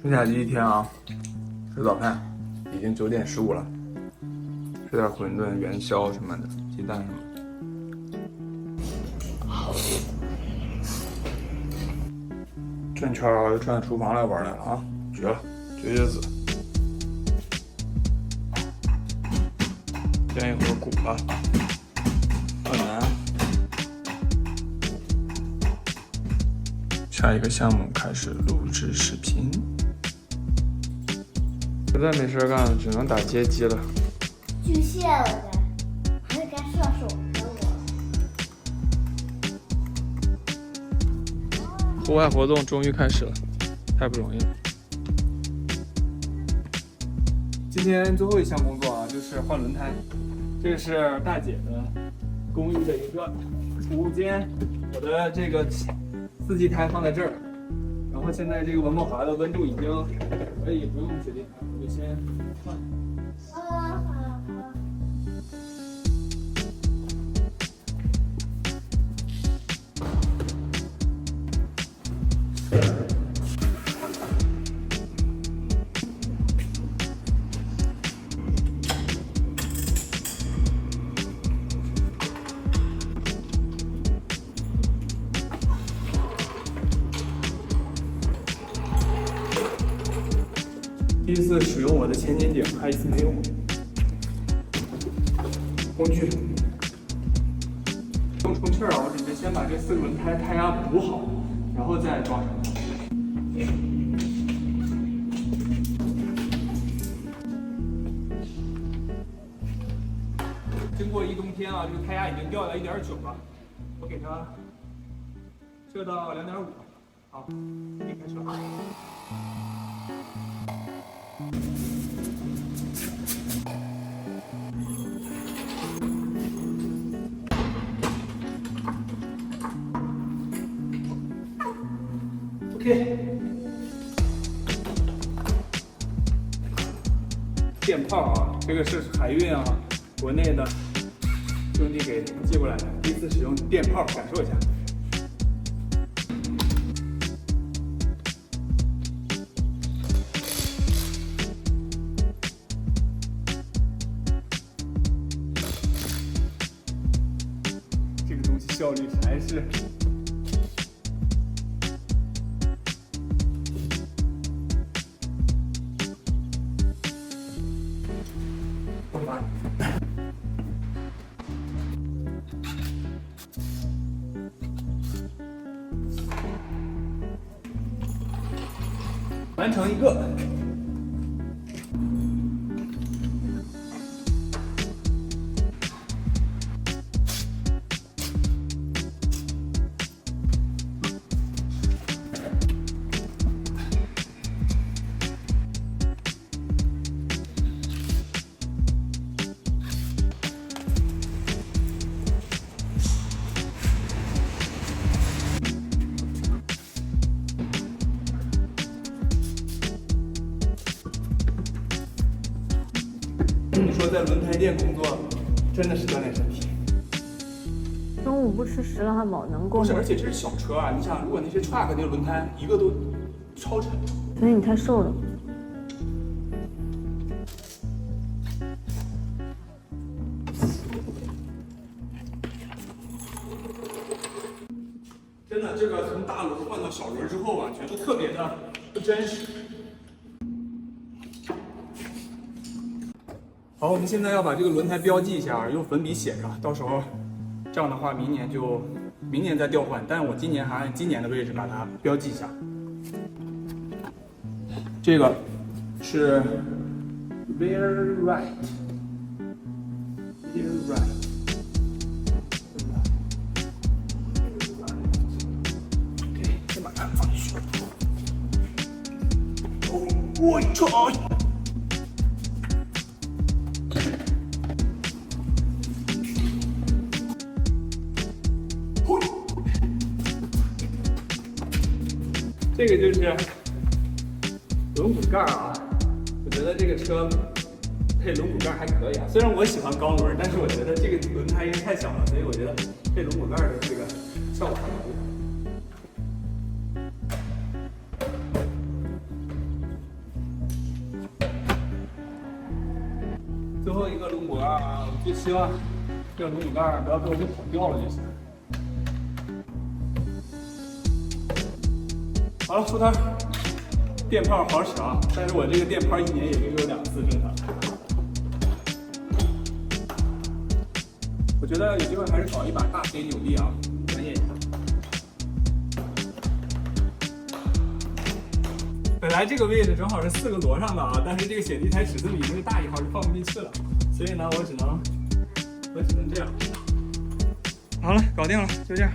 春假第一天啊，吃早饭，已经9点15了，吃点馄饨、元宵什么的，鸡蛋什么的。转圈又转厨房来玩来了啊，绝了，绝子！煎一会儿骨了，很难。下一个项目开始录制视频，实在没事干了，只能打街机了。巨蟹了该，还是该射手的我。户外活动终于开始了，太不容易了。今天最后一项工作啊，就是换轮胎。这个是大姐的公寓的一个储物间，我的这个4季胎放在这儿，然后现在这个文梦华的温度已经可以不用雪地胎，我就先换。第一次使用我的前肩顶，还一次没用过。工具不用充气儿啊，我准备先把这4个轮胎胎压补好，然后再装上。经过一冬天啊，这个胎压已经掉到1.9了，我给它设到2.5。好，可以开始了。OK， 电炮啊，这个是海运啊，国内的兄弟给寄过来的，第一次使用电炮，感受一下。这个东西效率还是。完成一个，你说在轮胎店工作，真的是锻炼身体。中午不吃10个汉堡能够吗？不是，而且这是小车啊！你想，如果那些 truck 那个轮胎一个都超沉。所以你太瘦了。真的，这个从大轮换到小轮之后啊，觉得特别的不真实。好，我们现在要把这个轮胎标记一下，用粉笔写上，到时候这样的话，明年再调换。但是我今年还按今年的位置把它标记一下。这个是 rear right， OK， 先把它放进去。我操！这个就是轮毂盖啊，我觉得这个车配轮毂盖还可以啊。虽然我喜欢钢轮，但是我觉得这个轮胎因为太小了，所以我觉得配轮毂盖的这个效果还蛮好。最后一个轮毂啊，我就希望这个轮毂盖不要被我给跑掉了就行。好了，收摊。电泡好使啊，但是我这个电泡1年也就有2次正常。我觉得有机会还是搞一把大黑扭力啊，专业一下。本来这个位置正好是4个摞上的啊，但是这个雪地胎尺寸比那个大1号就放不进去了，所以呢，我只能这样。好了，搞定了，就这样。